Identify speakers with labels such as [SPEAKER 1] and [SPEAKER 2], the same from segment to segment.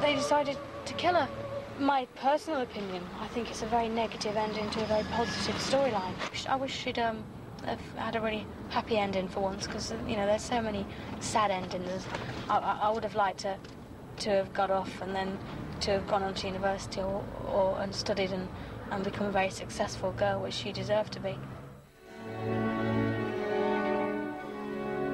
[SPEAKER 1] they decided to kill her. My personal opinion, I think it's a very negative ending to a very positive storyline. I wish she'd have had a really happy ending for once, because, you know, there's so many sad endings. I would have liked to have got off and then to have gone on to university and studied and become a very successful girl, which she deserved to be.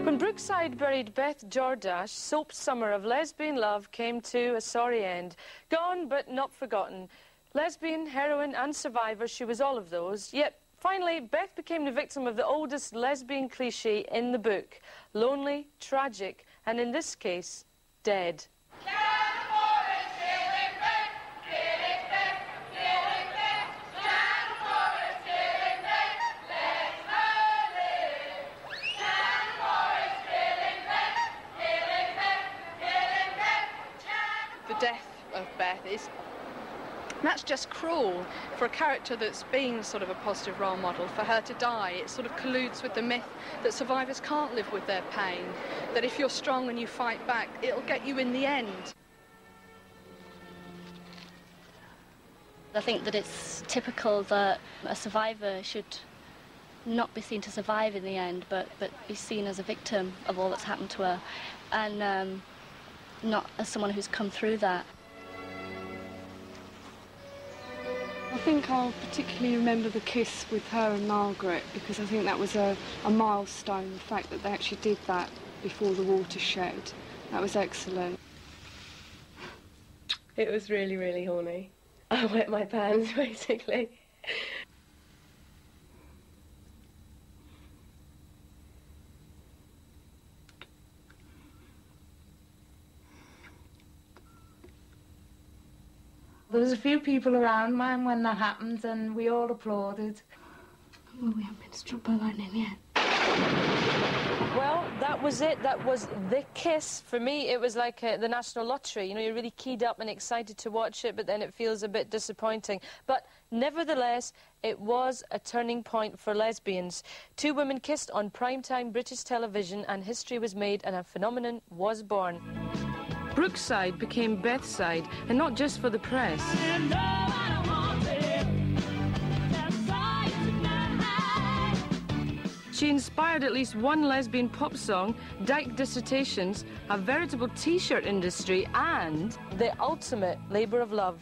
[SPEAKER 2] When Brookside buried Beth Jordache, soap summer of lesbian love came to a sorry end. Gone, but not forgotten. Lesbian, heroine and survivor, she was all of those. Yet, finally, Beth became the victim of the oldest lesbian cliché in the book. Lonely, tragic, and in this case, dead.
[SPEAKER 3] Death of Beth that's just cruel for a character that's been sort of a positive role model. For her to die, it sort of colludes with the myth that survivors can't live with their pain, that if you're strong and you fight back, it'll get you in the end.
[SPEAKER 4] I think that it's typical that a survivor should not be seen to survive in the end, but be seen as a victim of all that's happened to her, and not as someone who's come through that.
[SPEAKER 5] I think I'll particularly remember the kiss with her and Margaret, because I think that was a milestone, the fact that they actually did that before the watershed. That was excellent.
[SPEAKER 6] It was really, really horny. I wet my pants, basically.
[SPEAKER 7] There was a few people around, man, when that happened, and we all applauded.
[SPEAKER 1] Well, we haven't been struck by lightning yet.
[SPEAKER 2] Well, that was it. That was the kiss. For me, it was like the national lottery. You know, you're really keyed up and excited to watch it, but then it feels a bit disappointing. But nevertheless, it was a turning point for lesbians. Two women kissed on primetime British television, and history was made, and a phenomenon was born. Brookside became Bethside, and not just for the press. She inspired at least one lesbian pop song, dyke dissertations, a veritable T-shirt industry, and the ultimate labour of love,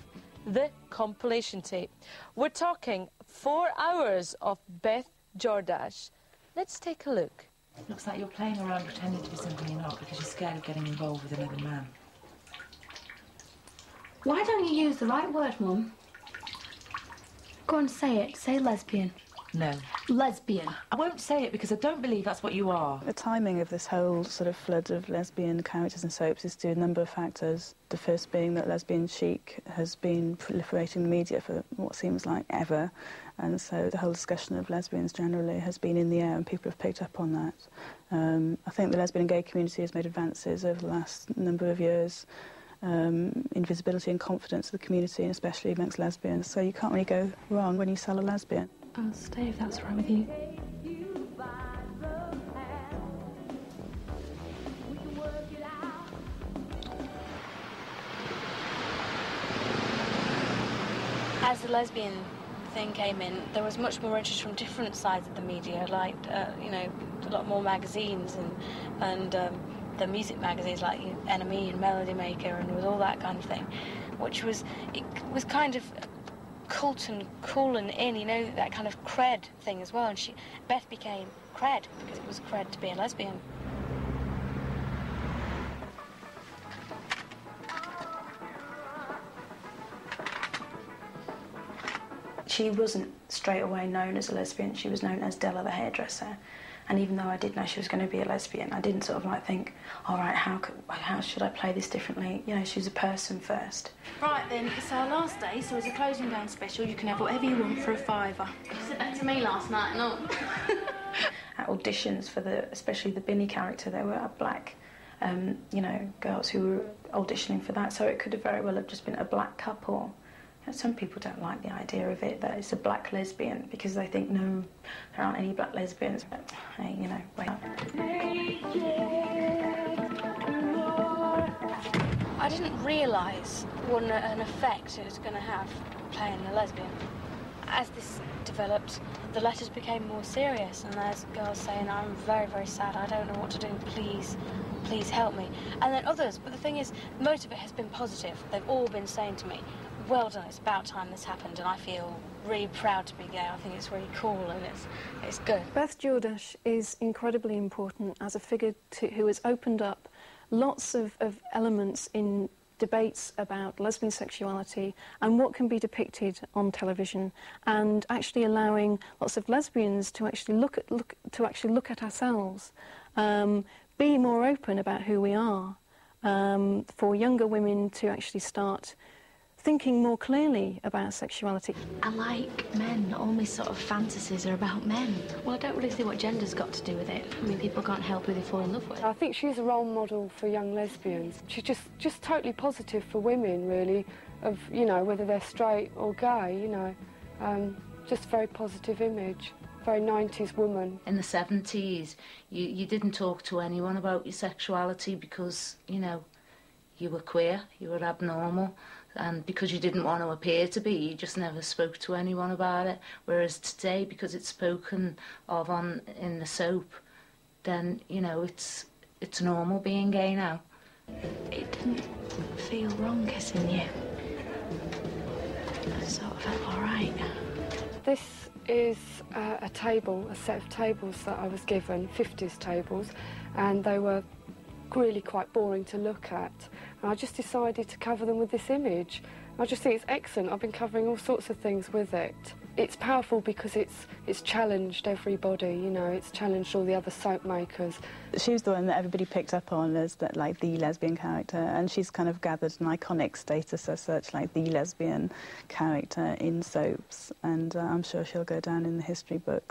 [SPEAKER 2] the compilation tape. We're talking 4 hours of Beth Jordache. Let's take a look.
[SPEAKER 8] Looks like you're playing around pretending to be something you're not because you're scared of getting involved with another man.
[SPEAKER 1] Why don't you use the right word, Mum? Go on, say it. Say lesbian.
[SPEAKER 8] No.
[SPEAKER 1] Lesbian.
[SPEAKER 8] I won't say it because I don't believe that's what you are.
[SPEAKER 9] The timing of this whole sort of flood of lesbian characters in soaps is due to a number of factors. The first being that lesbian chic has been proliferating in the media for what seems like ever, and so the whole discussion of lesbians generally has been in the air and people have picked up on that. I think the lesbian and gay community has made advances over the last number of years in visibility and confidence of the community, and especially amongst lesbians, so you can't really go wrong when you sell a lesbian.
[SPEAKER 1] I'll stay if that's right with you. As the lesbian thing came in, there was much more interest from different sides of the media, like, you know, a lot more magazines and the music magazines like Enemy and Melody Maker, and there was all that kind of thing, which was, it was kind of cult and cool and in, you know, that kind of cred thing as well. And Beth became cred because it was cred to be a lesbian.
[SPEAKER 10] She wasn't straight away known as a lesbian. She was known as Della the hairdresser. And even though I did know she was going to be a lesbian, I didn't sort of like think, all right, how should I play this differently? You know, she was a person first.
[SPEAKER 1] Right then, it's our last day, so as a closing down special, you can have whatever you want for a £5. You said that to me last night and all.
[SPEAKER 10] At auditions for especially the Binny character, there were black, you know, girls who were auditioning for that, so it could have very well have just been a black couple. Some people don't like the idea of it, that it's a black lesbian, because they think, no, there aren't any black lesbians. But, hey, you know, wait up.
[SPEAKER 1] I didn't realise what an effect it was going to have playing the lesbian. As this developed, the letters became more serious, and there's girls saying, I'm very, very sad, I don't know what to do, please help me. And then others, but the thing is, most of it has been positive. They've all been saying to me, well done, it's about time this happened, and I feel really proud to be gay. I think it's really cool, and it's good.
[SPEAKER 11] Beth Jordache is incredibly important as a figure who has opened up lots of elements in debates about lesbian sexuality and what can be depicted on television, and actually allowing lots of lesbians to actually look at ourselves, be more open about who we are, for younger women to actually start thinking more clearly about sexuality.
[SPEAKER 12] I like men. All my sort of fantasies are about men.
[SPEAKER 4] Well, I don't really see what gender's got to do with it. I mean, people can't help who they fall in love with.
[SPEAKER 5] I think she's a role model for young lesbians. She's just totally positive for women, really, of, you know, whether they're straight or gay, you know. Just a very positive image. Very 90s woman.
[SPEAKER 8] In the 70s, you didn't talk to anyone about your sexuality because, you know, you were queer, you were abnormal, and because you didn't want to appear to be, you just never spoke to anyone about it. Whereas today, because it's spoken of in the soap, then, you know, it's normal being gay now.
[SPEAKER 12] It didn't feel wrong kissing you. It sort of felt all right.
[SPEAKER 5] This is a table, a set of tables that I was given, 50s tables, and they were really quite boring to look at. And I just decided to cover them with this image. I just think it's excellent. I've been covering all sorts of things with it. It's powerful because it's challenged everybody, you know, it's challenged all the other soap makers.
[SPEAKER 9] She was the one that everybody picked up on as that, like, the lesbian character, and she's kind of gathered an iconic status as such, like the lesbian character in soaps, and I'm sure she'll go down in the history books.